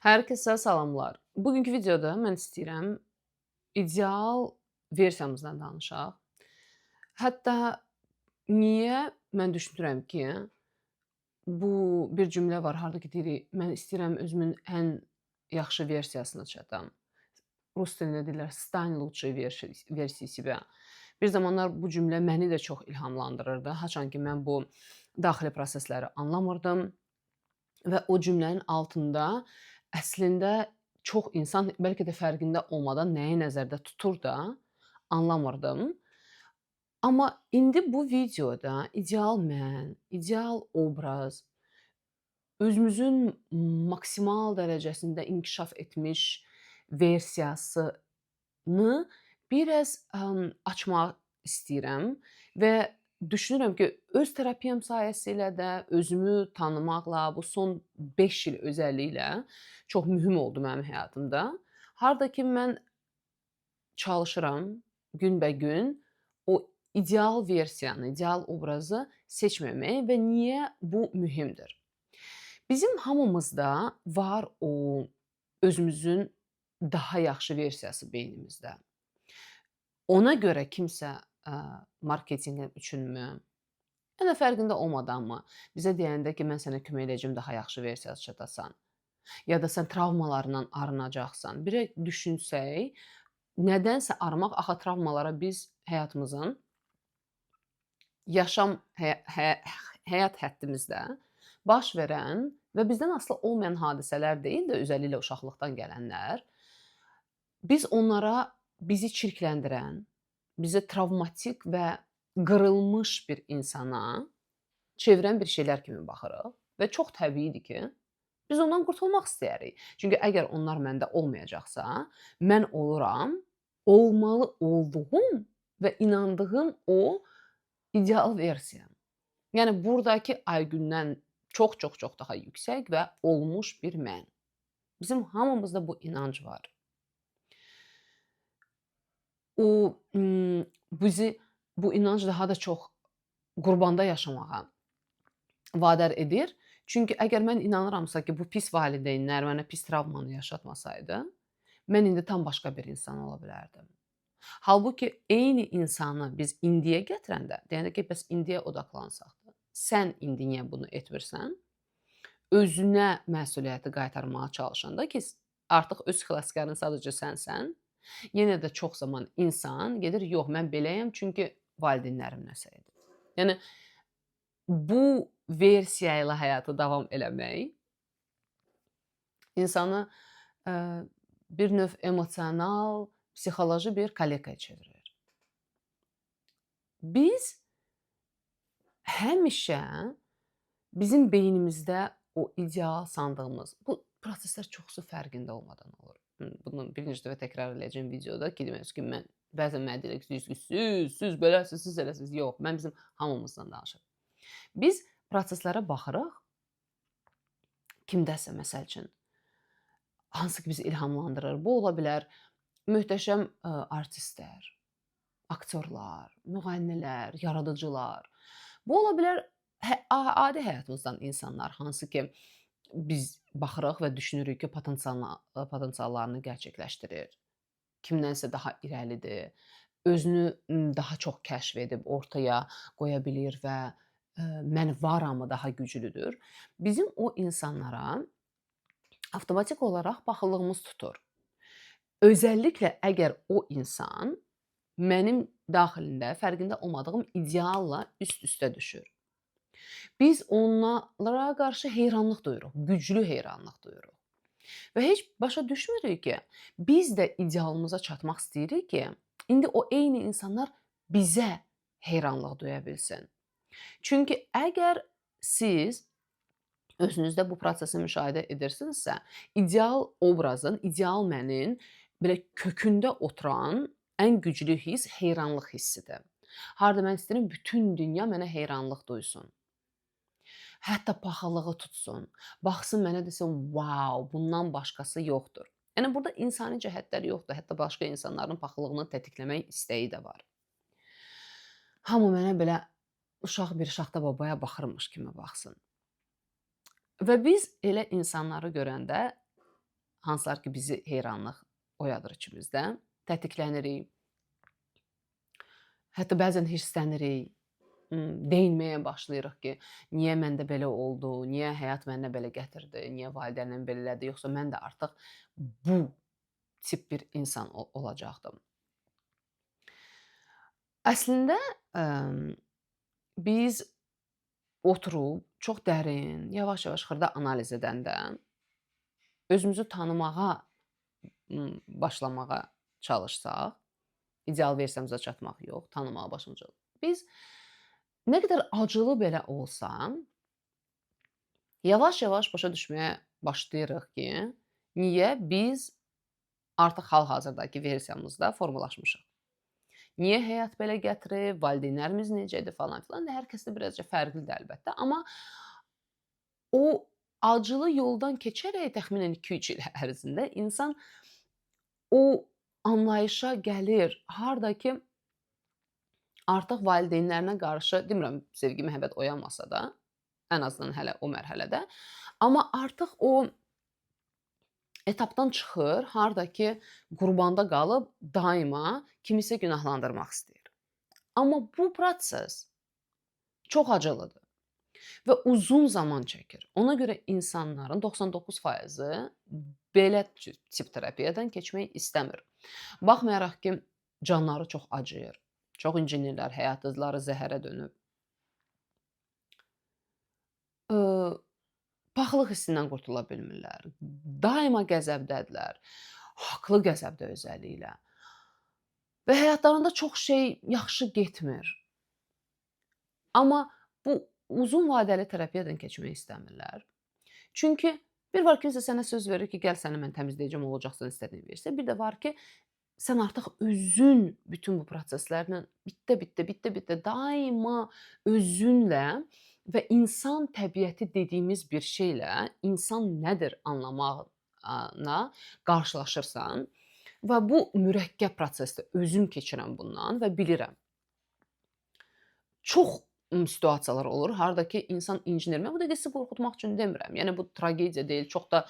Hər kəsə salamlar. Bugünkü videoda mən istəyirəm ideal versiyamızdan danışaq. Hətta niyə mən düşünürəm ki, bu bir cümlə var, harda ki deyirik, mən istəyirəm özümün ən yaxşı versiyasına çatam. Rus dilində deyirlər "Stань лучшей версией себя". Bir zamanlar bu cümlə məni də çox ilhamlandırırdı. Haçan ki mən bu daxili prosesləri anlamırdım və o cümlənin altında əslində çox insan bəlkə də fərqində olmadan nəyi nəzərdə tutur da anlamırdım. Amma indi bu videoda ideal mən, ideal obraz, özümüzün maksimal dərəcəsində inkişaf etmiş versiyasını biraz açmaq istəyirəm və düşünürəm ki, öz terapiyam sayəsilə də, özümü tanımaqla, bu son 5 il özəlliklə çox mühüm oldu mənim həyatımda. Harda ki, mən çalışıram günbəgün o ideal versiyanı, ideal obrazı seçməməyə və niyə bu mühümdür? Bizim hamımızda var o özümüzün daha yaxşı versiyası beynimizdə. Ona görə kimsə marketinq üçünmü, ya da fərqində olmadanmı bizə deyəndə ki, mən sənə kömək edəcəm daha yaxşı versiyası çatasan, ya da sən travmalarından arınacaqsan. Bir düşünsək, nədənsə arımaq axı travmalara biz həyatımızın yaşam həyat həddimizdə baş verən və bizdən asılı olmayan hadisələr deyil də, özəlliklə uşaqlıqdan gələnlər, biz onlara bizi çirkləndirən, bizə travmatik və qırılmış bir insana çevirən bir şeylər kimi baxırıq və çox təbiidir ki, biz ondan qurtulmaq istəyərik. Çünki əgər onlar məndə olmayacaqsa, mən oluram, olmalı olduğum və inandığım o ideal versiyam. Yəni burdakı Aygündən çox daha yüksək və olmuş bir mən. Bizim hamımızda bu inanc var. O bizi bu inanc daha da çox qurbanda yaşamağa vadar edir. Çünki əgər mən inanıramsa ki, bu pis valideynlər mənə pis travmanı yaşatmasaydı, mən indi tam başqa bir insan ola bilərdim. Halbuki eyni insanı biz indiyə gətirəndə, deyəndə ki, bəs indiyə odaqlansaq da, sən indi niyə bunu etmirsən? Özünə məsuliyyəti qaytarmağa çalışanda ki, artıq öz xilaskarın sadəcə sənsən, yenə də çox zaman insan gedir, yox, mən beləyəm, çünki valideynlərim nəsə idi. Yəni, bu versiya ilə həyatı davam eləmək insanı bir növ emosional, psixoloji bir kalikaya çevirir. Biz həmişə bizim beynimizdə o ideal sandığımız, bu proseslər çoxsu fərqində olmadan olur. Bunu bir neçə dəfə təkrar edəcəyim videoda ki, demək ki, mən bəzən mənə deyirlər ki, siz beləsiz, siz eləsiz. Yox, mən bizim hamımızdan danışıram. Biz proseslərə baxırıq, kimdəsə məsəl üçün, hansı ki bizi ilhamlandırır. Bu ola bilər möhtəşəm artistlər, aktyorlar, müğənnilər, yaradıcılar. Bu ola bilər adi həyatımızdan insanlar, hansı ki biz baxırıq və düşünürük ki, potensiallarını gerçəkləşdirir. Kimdənsə daha irəlidir, özünü daha çox kəşf edib ortaya qoya bilir və mən varamı daha güclüdür. Bizim o insanlara avtomatik olaraq baxıllığımız tutur. Özəlliklə əgər o insan mənim daxilində fərqində olmadığım idealla üst-üstə düşür. Biz onlara qarşı heyranlıq duyuruq, güclü heyranlıq duyuruq. Və heç başa düşmürük ki, biz də idealımıza çatmaq istəyirik ki, indi o eyni insanlar bizə heyranlıq duya bilsin. Çünki əgər siz özünüzdə bu prosesi müşahidə edirsinizsə, ideal obrazın, ideal mənin belə kökündə oturan ən güclü hiss heyranlıq hissidir. Harda mən istəyirəm bütün dünya mənə heyranlıq duysun. Hətta paxıllığı tutsun. Baxsın mənə desin, wow, bundan başqası yoxdur. Yəni burada insani cəhətlər yoxdur. Hətta başqa insanların paxıllığını tətikləmək istəyi də var. Hamı mənə belə uşaq bir şaxta babaya baxırmış kimi baxsın. Və biz elə insanları görəndə hansılar ki bizi heyranlıq oyadır içimizdə. Tətiklənirik, hətta bəzən hirslənirik, deyinməyə başlayırıq ki, niyə məndə belə oldu, niyə həyat mənə belə gətirdi, niyə valideynlərim belə elədi, yoxsa mən də artıq bu tip bir insan olacaqdım. Əslində, biz oturub çox dərin, yavaş-yavaş xırda analiz edəndə özümüzü tanımağa, başlamağa çalışsaq, ideal versiyamıza çatmaq yox, tanımağa başlayacağıq. Biz nə qədər acılı belə olsa, yavaş-yavaş başa düşməyə başlayırıq ki, niyə biz artıq hal-hazırdakı versiyamızda formalaşmışıq. Niyə həyat belə gətirib, valideynlərimiz necədir falan filan. Hər kəsdə birazca fərqlidir əlbəttə, amma o acılı yoldan keçərək təxminən 2-3 il ərzində insan o anlayışa gəlir. Harda ki, artıq valideynlərinə qarşı, demirəm sevgi, məhəbbət oyanmasa da, ən azından hələ o mərhələdə, amma artıq o etapdan çıxır, harda ki, qurbanda qalıb daima kimisə günahlandırmaq istəyir. Amma bu proses çox acılıdır və uzun zaman çəkir. Ona görə insanların 99%-i belə tip terapiyadan keçmək istəmir. Baxmayaraq ki, canları çox acıyır, çox incinirlər, həyatları zəhərə dönüb. Paxıllıq hissindən qurtula bilmirlər. Daima qəzəbdədirlər. Haqlı qəzəbdə özəlliklə. Və həyatlarında çox şey yaxşı getmir. Amma bu uzun vadəli terapiyadan keçmək istəmirlər. Çünki bir var kimsə sənə söz verir ki, gəl səni mən təmizləyəcəm, olacaqsan istədiyin versə. Bir də var ki, sən artıq özün bütün bu proseslərlə bitdə daima özünlə və insan təbiəti dediyimiz bir şeylə insan nədir anlamaqla qarşılaşırsan və bu mürəkkəb prosesdir. Özüm keçirəm bundan və bilirəm. Çox situasiyalar olur, harda ki, insan incinir. Mən bu dəqiqə sizi qorxutmaq üçün demirəm. Yəni bu tragediya deyil, çox da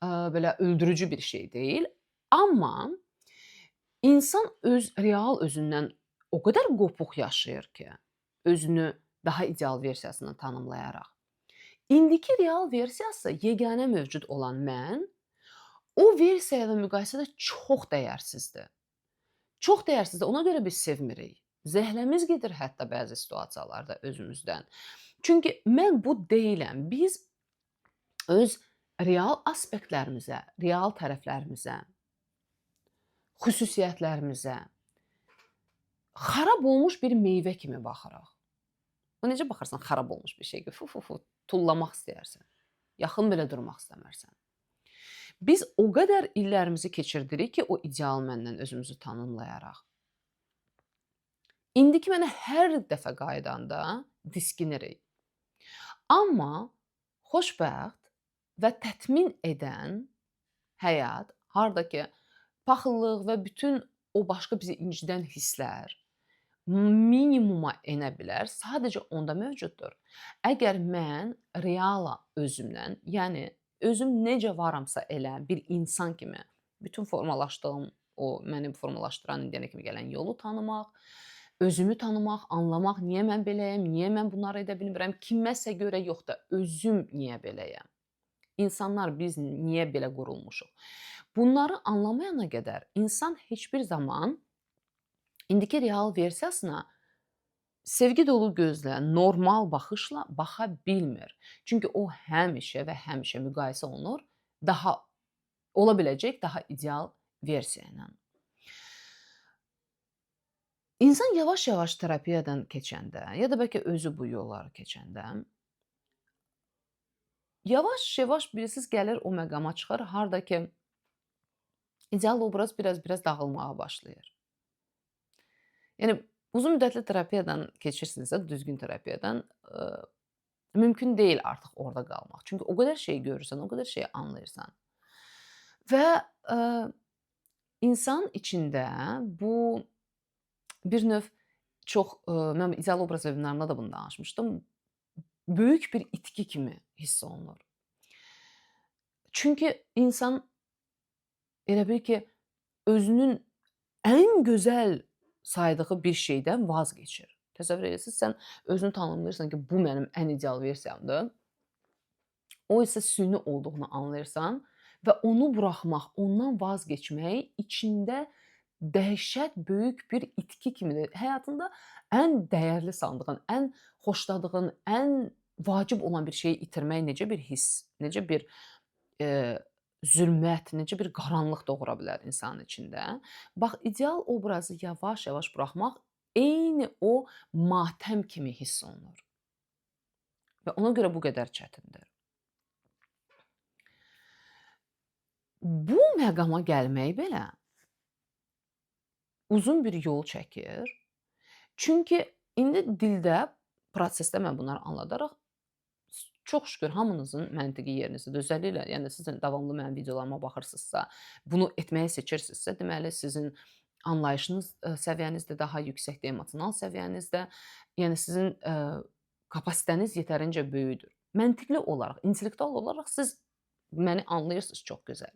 belə öldürücü bir şey deyil. Amma insan real özündən o qədər qopuq yaşayır ki, özünü daha ideal versiyasını tanımlayaraq. İndiki real versiyası yeganə mövcud olan mən, o versiya ilə müqayisədə çox dəyərsizdir. Çox dəyərsizdir. Ona görə biz sevmirik. Zəhləmiz gedir hətta bəzi situasiyalarda özümüzdən. Çünki mən bu deyiləm. Biz öz real aspektlərimizə, real tərəflərimizə, xüsusiyyətlərimizə xarab olmuş bir meyvə kimi baxırıq. O necə baxırsan xarab olmuş bir şey ki, tullamaq istəyərsən. Yaxın belə durmaq istəmərsən. Biz o qədər illərimizi keçirdirik ki, o ideal məndən özümüzü tanımlayaraq. İndiki mənə hər dəfə qaydanda diskinirik. Amma xoşbəxt və tətmin edən həyat, harda ki, paxıllıq və bütün o başqa bizi incidən hisslər minimuma enə bilər, sadəcə onda mövcuddur. Əgər mən reala özümdən, yəni özüm necə varamsa elə bir insan kimi bütün formalaşdığım, o məni formalaşdıran indiyənə kimi gələn yolu tanımaq, özümü tanımaq, anlamaq, niyə mən beləyəm, niyə mən bunları edə bilmirəm, kiməsə görə yox da özüm niyə beləyəm. İnsanlar biz niyə belə qurulmuşuq? Bunları anlamayana qədər insan heç bir zaman indiki real versiyasına sevgi dolu gözlə, normal baxışla baxa bilmir. Çünki o həmişə və həmişə müqayisə olunur daha ola biləcək daha ideal versiya ilə. İnsan yavaş-yavaş terapiyadan keçəndə, ya da bəlkə özü bu yolları keçəndə, yavaş-yavaş bilirsiniz gəlir o məqama çıxır, harda ki, ideal obraz biraz dağılmağa başlayır. Yəni uzun müddətli terapiyadan keçirsinizsə, düzgün terapiyadan, mümkün deyil artıq orada qalmaq. Çünki o qədər şey görürsən, o qədər şey anlayırsan. Və insan içində bu bir növ çox, mən ideal obraz vebinarında da bunu danışmışdım, böyük bir itki kimi hiss olunur. Çünki insan Elə bil ki, özünün ən gözəl saydığı bir şeydən vaz keçir. Təsəvvür edirsiniz, sən özünü tanımlayırsan ki, bu mənim ən ideal versiyamdır. O isə süni olduğunu anlayırsan və onu buraxmaq, ondan vaz keçmək içində dəhşət böyük bir itki kimidir. Həyatında ən dəyərli sandığın, ən xoşladığın, ən vacib olan bir şeyi itirmək necə bir hiss, necə bir, eee, zülmət, necə bir qaranlıq doğura bilər insanın içində. Bax, ideal obrazı yavaş-yavaş buraxmaq eyni o matəm kimi hiss olunur və ona görə bu qədər çətindir. Bu məqama gəlmək belə uzun bir yol çəkir. Çünki indi dildə, prosesdə mən bunları anladaraq çox şükür hamınızın məntiqi yerinizdə. Özəlliklə, yəni siz davamlı mənim videolarıma baxırsınızsa, bunu etməyi seçirsinizsə, deməli sizin anlayışınız səviyyəniz də daha yüksəkdir, emosional səviyyəniz də, yəni sizin kapasitəniz yetərincə böyükdür. Məntiqli olaraq, intellektual olaraq siz məni anlayırsınız çox gözəl.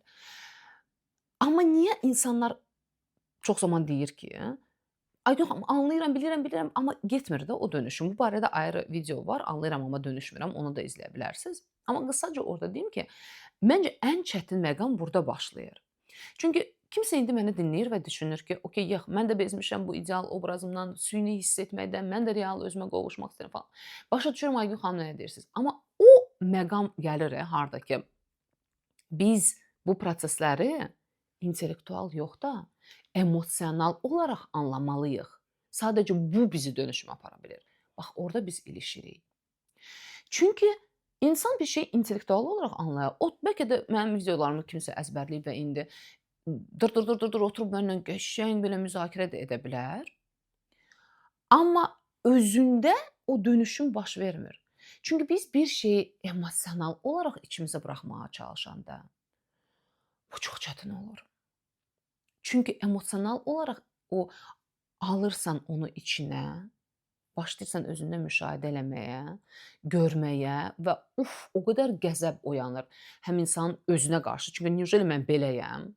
Amma niyə insanlar çox zaman deyir ki, ay yox, anlayıram, bilirəm, amma getmir də o dönüşüm. Bu barədə ayrı video var. Anlayıram, amma dönüşmürəm. Onu da izləyə bilərsiniz. Amma qısaca orada deyim ki, məncə ən çətin məqam burada başlayır. Çünki kimsə indi məni dinləyir və düşünür ki, okey, yox, mən də bezmişəm bu ideal obrazımdan, süni hiss etməkdən, mən də real özümə qovuşmaq istəyirəm falan. Başa düşürəm, Aygün xanım nə deyirsiniz. Amma o məqam gəlir harda ki, biz bu prosesləri intellektual yox da, emosional olaraq anlamalıyıq. Sadəcə bu bizi dönüşümə apara bilir. Bax, orada biz ilişirik. Çünki insan bir şey intellektual olaraq anlayır. O bəlkə də mənim videolarımı kimsə əzbərləyib və indi dur oturub mənimlə qəşəng belə müzakirə də edə bilər. Amma özündə o dönüşüm baş vermir. Çünki biz bir şeyi emosional olaraq içimizə buraxmağa çalışanda bu çox çətin olur. Çünki emosional olaraq o alırsan onu içinə, başlayırsan özündə müşahidə eləməyə, görməyə və o qədər qəzəb oyanır həm insanın özünə qarşı. Çünki necə mən beləyəm?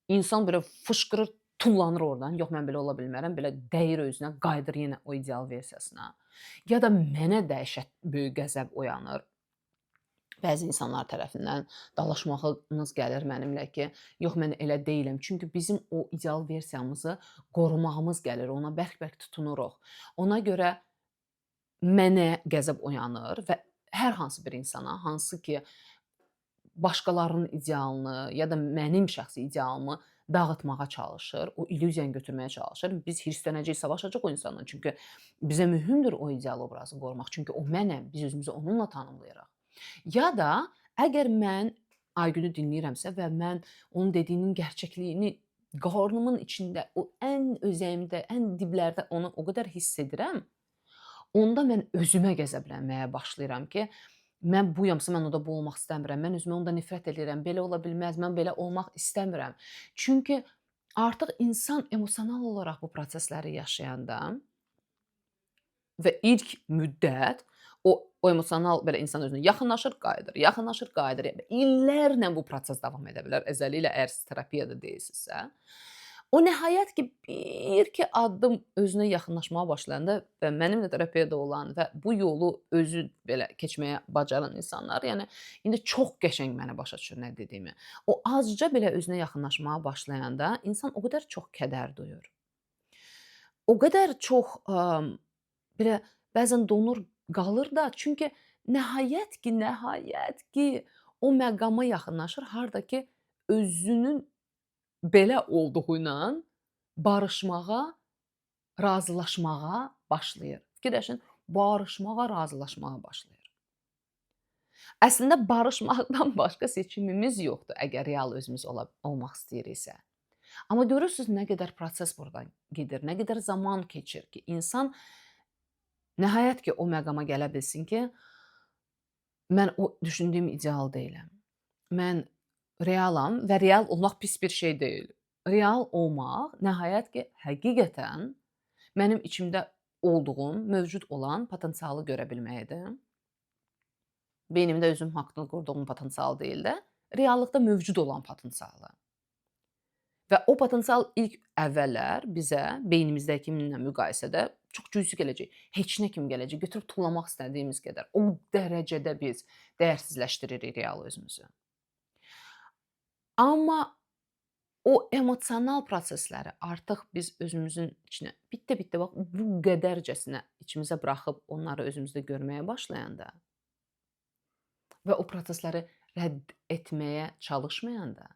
İnsan belə fışqırır, tullanır oradan. Yox, mən belə ola bilmərəm. Belə dəyir özünə, qayıdır yenə o ideal versiyasına. Ya da mənə dəhşət böyük qəzəb oyanır. Bəzi insanlar tərəfindən dalaşmağınız gəlir mənimlə ki, yox mən elə deyiləm. Çünki bizim o ideal versiyamızı qorumağımız gəlir, ona bərk-bərk tutunuruq. Ona görə mənə qəzəb oyanır və hər hansı bir insana, hansı ki başqalarının idealını ya da mənim şəxsi idealımı dağıtmağa çalışır, o illüziyanı götürməyə çalışır. Biz hirslənəcəyik, savaşacağıq o insanla. Çünki bizə mühümdür o ideal obrazı qorumaq. Çünki o mənəm, biz özümüzü onunla tanımlayırıq. Ya da əgər mən Aygünü dinləyirəmsə və mən onun dediyinin gerçəkliyini qarnımın içində, o ən özəyimdə, ən diblərdə onu o qədər hiss edirəm, onda mən özümə qəzəblənməyə başlayıram ki, mən buyamsa mən oda bu olmaq istəmirəm. Mən özümə onda nifrət edirəm. Belə ola bilməz. Mən belə olmaq istəmirəm. Çünki artıq insan emosional olaraq bu prosesləri yaşayanda və ilk müddət o emosional belə insan özünə yaxınlaşır, qayıdır, yaxınlaşır, qayıdır. İllərlə bu proses davam edə bilər. Özəlliklə əgər siz terapiyada deyilsinizsə. O nəhayət ki, bir-iki addım özünə yaxınlaşmağa başlayanda və mənim də terapiyada olan və bu yolu özü belə keçməyə bacaran insanlar, yəni indi çox qəşəng məni başa düşür nə dediyimi. O azca belə özünə yaxınlaşmağa başlayanda insan o qədər çox kədər duyur. O qədər çox belə bəzən donur qalır da, çünki nəhayət ki, o məqama yaxınlaşır, harda ki, özünün belə olduğuyla barışmağa, razılaşmağa başlayır. Fikirləşin, barışmağa, razılaşmağa başlayır. Əslində barışmaqdan başqa seçimimiz yoxdur, əgər real özümüz olmaq istəyiriksə. Amma görürsüz nə qədər proses burdan gedir, nə qədər zaman keçir ki, insan nəhayət ki, o məqama gələ bilsin ki, mən o düşündüyüm ideal deyiləm. Mən realam və real olmaq pis bir şey deyil. Real olmaq nəhayət ki, həqiqətən mənim içimdə olduğum, mövcud olan potensialı görə bilməkdir. Beynimdə özüm haqqında qurduğum potensial deyil də, reallıqda mövcud olan potensialı. və o potensial ilk əvvəllər bizə beynimizdəki kiminlə müqayisədə çox cüzi gələcək. Heç nə kimi gələcək. Götürüb tullamaq istədiyimiz qədər. O dərəcədə biz dəyərsizləşdiririk real özümüzü. Amma o emosional prosesləri artıq biz özümüzün içinə bitdə-bitdə bax bu qədərcəsinə içimizə buraxıb onları özümüzdə görməyə başlayanda və o prosesləri rədd etməyə çalışmayanda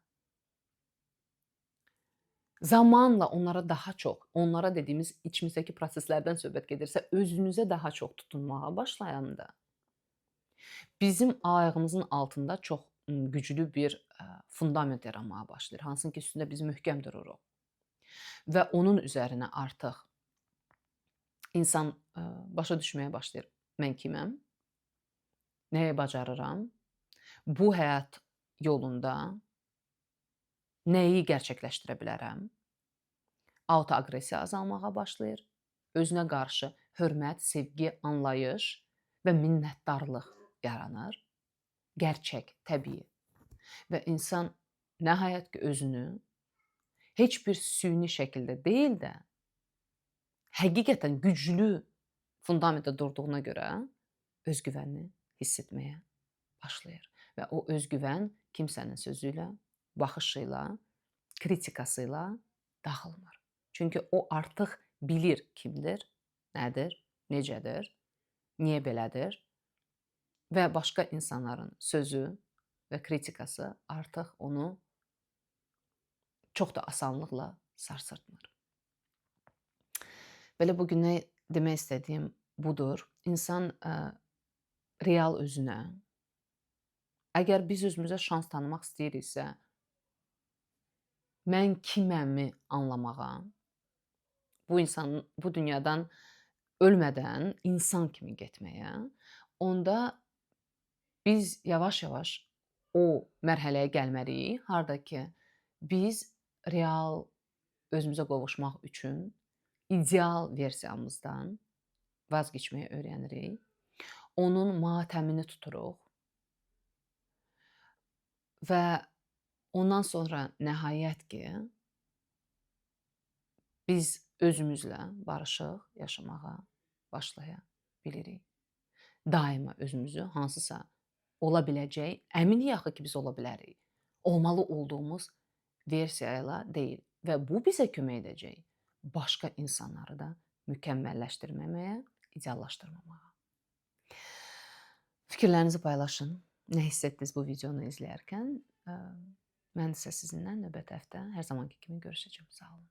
zamanla onlara daha çox, onlara dediyimiz içimizdəki proseslərdən söhbət gedirsə, özünüzə daha çox tutunmağa başlayanda bizim ayağımızın altında çox güclü bir fundament yaranmağa başlayır. Hansının ki, üstündə biz möhkəm dururuq. Və onun üzərinə artıq insan başa düşməyə başlayır. Mən kiməm? Nəyi bacarıram? Bu həyat yolunda nəyi gerçəkləşdirə bilərəm? Autoaqressiya azalmağa başlayır. Özünə qarşı hörmət, sevgi, anlayış və minnətdarlıq yaranır. Gerçək, təbii. Və insan nəhayət ki, özünü heç bir süni şəkildə deyil də, həqiqətən güclü fundamentdə durduğuna görə özgüvənini hiss etməyə başlayır. Və o özgüvən kimsənin sözü ilə, baxışı ilə, kritikası ilə dağılmır. Çünki o artıq bilir kimdir, nədir, necədir, niyə belədir və başqa insanların sözü və kritikası artıq onu çox da asanlıqla sarsıtmır. Belə bu günə demək istədiyim budur. İnsan real özünə, əgər biz özümüzə şans tanımaq istəyiriksə, mən kiməmi anlamağa, bu dünyadan ölmədən insan kimi getməyə, onda biz yavaş-yavaş o mərhələyə gəlməliyik, harda ki, biz real özümüzə qovuşmaq üçün ideal versiyamızdan vaz keçməyə öyrənirik. Onun matəmini tuturuq və ondan sonra nəhayət ki, biz özümüzlə barışıq yaşamağa başlaya bilirik. Daima özümüzü hansısa ola biləcək, əminik axı ki, biz ola bilərik. Olmalı olduğumuz versiya ilə deyil və bu bizə kömək edəcək başqa insanları da mükəmməlləşdirməməyə, ideallaşdırmamağa. Fikirlərinizi paylaşın. Nə hiss etdiniz bu videonu izləyərkən? Mən isə sizinlə növbəti həftə hər zamanki kimi görüşəcəm. Sağ olun.